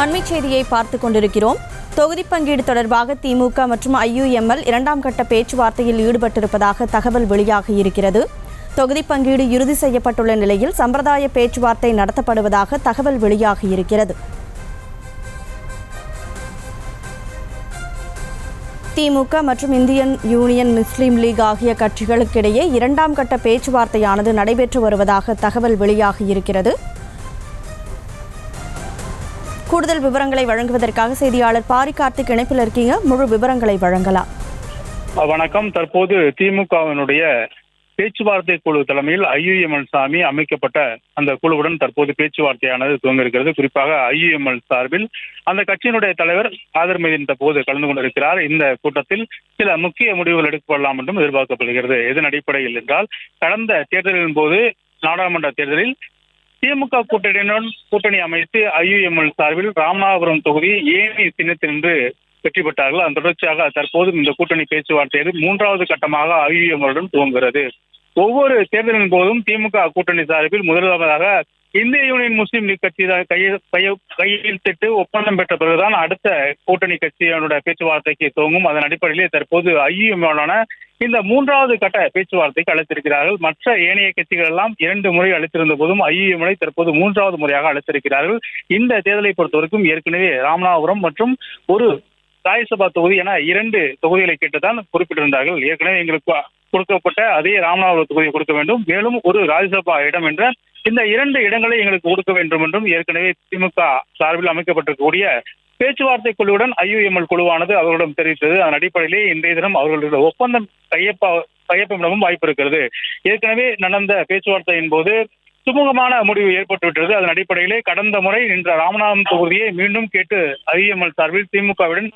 அண்மைச் செய்தியை பார்த்துக் கொண்டிருக்கிறோம். தொகுதி பங்கீடு தொடர்பாக திமுக மற்றும் ஐயுஎம்எல் இரண்டாம் கட்ட பேச்சுவார்த்தையில் ஈடுபட்டிருப்பதாக தகவல் வெளியாகியிருக்கிறது. தொகுதி பங்கீடு இறுதி செய்யப்பட்டுள்ள நிலையில் சம்பிரதாய பேச்சுவார்த்தை நடத்தப்படுவதாக தகவல் வெளியாகியிருக்கிறது. திமுக மற்றும் இந்தியன் யூனியன் முஸ்லீம் லீக் ஆகிய கட்சிகளுக்கிடையே இரண்டாம் கட்ட பேச்சுவார்த்தையானது நடைபெற்று வருவதாக தகவல் வெளியாகியிருக்கிறது. கூடுதல் விவரங்களை வழங்குவதற்காக செய்தியாளர் பாரி கார்த்திக் இணைப்பில் இருக்கீங்க. முழு விவரங்களை வழங்கலாம். வணக்கம். தற்போது திமுகவினுடைய பேச்சுவார்த்தை குழு தலைமையில் ஐயுஎம்எல் சாமி அமைக்கப்பட்ட அந்த குழுவுடன் தற்போது பேச்சுவார்த்தையானது துவங்க இருக்கிறது. குறிப்பாக ஐயுஎம்எல் சார்பில் அந்த கட்சியினுடைய தலைவர் ஆதர் மைதீன் தற்போது கலந்து கொண்டிருக்கிறார். இந்த கூட்டத்தில் சில முக்கிய முடிவுகள் எடுக்கப்படலாம் என்றும் எதிர்பார்க்கப்படுகிறது. இதன் அடிப்படையில் என்றால், கடந்த தேர்தலின் போது நாடாளுமன்ற தேர்தலில் திமுக கூட்டணி அமைத்து ஐயுஎம்எல் சார்பில் ராமநாதபுரம் தொகுதி ஏனி சின்னத்தினின்று வெற்றி பெற்றார்கள். அதன் தொடர்ச்சியாக தற்போதும் இந்த கூட்டணி பேச்சுவார்த்தை மூன்றாவது கட்டமாக ஐயுஎம்எல்லுடன் துவங்குகிறது. ஒவ்வொரு தேர்தலின் போதும் திமுக கூட்டணி சார்பில் முதலாவதாக இந்திய யூனியன் முஸ்லீம் லீக் கட்சி கையெழுத்திட்டு ஒப்பந்தம் பெற்ற பிறகுதான் அடுத்த கூட்டணி கட்சியோட பேச்சுவார்த்தைக்கு துவங்கும். அதன் அடிப்படையிலே தற்போது ஐயுஎம்எல்லான இந்த மூன்றாவது கட்ட பேச்சுவார்த்தைக்கு அழைத்திருக்கிறார்கள். மற்ற ஏனைய கட்சிகள் எல்லாம் 2 முறை அழைத்திருந்த போதும் ஐயுஎம்எல்லை தற்போது 3வது முறையாக அழைத்திருக்கிறார்கள். இந்த தேர்தலை பொறுத்தவரைக்கும் ஏற்கனவே ராமநாதபுரம் மற்றும் ஒரு ராஜ்யசபா தொகுதி என 2 தொகுதிகளை கேட்டுதான் குறிப்பிட்டிருந்தார்கள். ஏற்கனவே எங்களுக்கு கொடுக்கப்பட்ட அதே ராமநாதபுரம் தொகுதியை கொடுக்க வேண்டும், மேலும் ஒரு ராஜ்யசபா இடம் என்ற இந்த 2 இடங்களை எங்களுக்கு கொடுக்க வேண்டும் என்றும் ஏற்கனவே திமுக சார்பில் அமைக்கப்பட்டிருக்கக்கூடிய பேச்சுவார்த்தை குழுவுடன் ஐயுஎம்எல் குழுவானது அவர்களிடம் தெரிவித்தது. அதன் அடிப்படையிலே இன்றைய தினம் அவர்களுடைய ஒப்பந்தம் கையொப்பமிடவும் வாய்ப்பு இருக்கிறது. ஏற்கனவே நடந்த பேச்சுவார்த்தையின் போது சுமூகமான முடிவு ஏற்பட்டுவிட்டது. அதன் அடிப்படையிலே கடந்த முறை நின்ற ராமநாதபுரம் தொகுதியை மீண்டும் கேட்டு ஐயுஎம்எல் சார்பில் திமுகவுடன்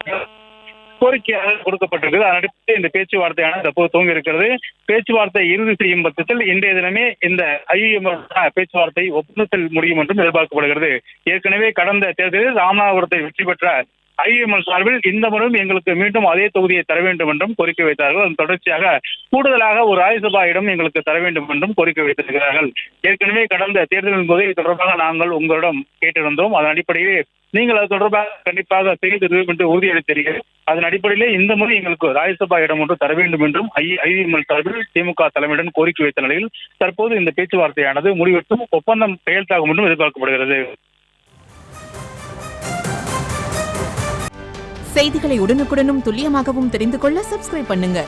கோரிக்கையாக கொடுக்கப்பட்டிருக்கிறது. அதன் அடிப்படையில் இந்த பேச்சுவார்த்தையான தற்போது துவங்கி இருக்கிறது. பேச்சுவார்த்தை இறுதி செய்யும் பட்சத்தில் இன்றைய தினமே இந்த ஐயுஎம்எல் பேச்சுவார்த்தை ஒப்பந்தத்தில் முடியும் என்றும் எதிர்பார்க்கப்படுகிறது. ஏற்கனவே கடந்த தேர்தலில் ராமநாதபுரத்தை வெற்றி பெற்ற ஐயுஎம்எல் சார்பில் இந்த முறையும் எங்களுக்கு மீண்டும் அதே தொகுதியை தர வேண்டும் என்றும் கோரிக்கை வைத்தார்கள். அதன் தொடர்ச்சியாக கூடுதலாக ஒரு ராஜ்யசபா இடம் எங்களுக்கு தர வேண்டும் என்றும் கோரிக்கை வைத்திருக்கிறார்கள். ஏற்கனவே கடந்த தேர்தலின் போது இது தொடர்பாக நாங்கள் உங்களிடம் கேட்டிருந்தோம். அதன் அடிப்படையிலே நீங்கள் அது தொடர்பாக கண்டிப்பாக செய்திருக்கும் என்று உறுதியளித்தீர்கள். அதன் அடிப்படையிலே இந்த முறை எங்களுக்கு ராஜ்யசபா இடம் ஒன்று தர வேண்டும் என்றும் ஐயுஎம்எல் சார்பில் திமுக தலைமையுடன் கோரிக்கை வைத்த நிலையில் தற்போது இந்த பேச்சுவார்த்தையானது முடிவெட்டும் ஒப்பந்தம் கையெழுத்தாகும் என்றும் எதிர்பார்க்கப்படுகிறது. செய்திகளை உடனுக்குடனும் துல்லியமாகவும் தெரிந்து கொள்ள சப்ஸ்கிரைப் பண்ணுங்க.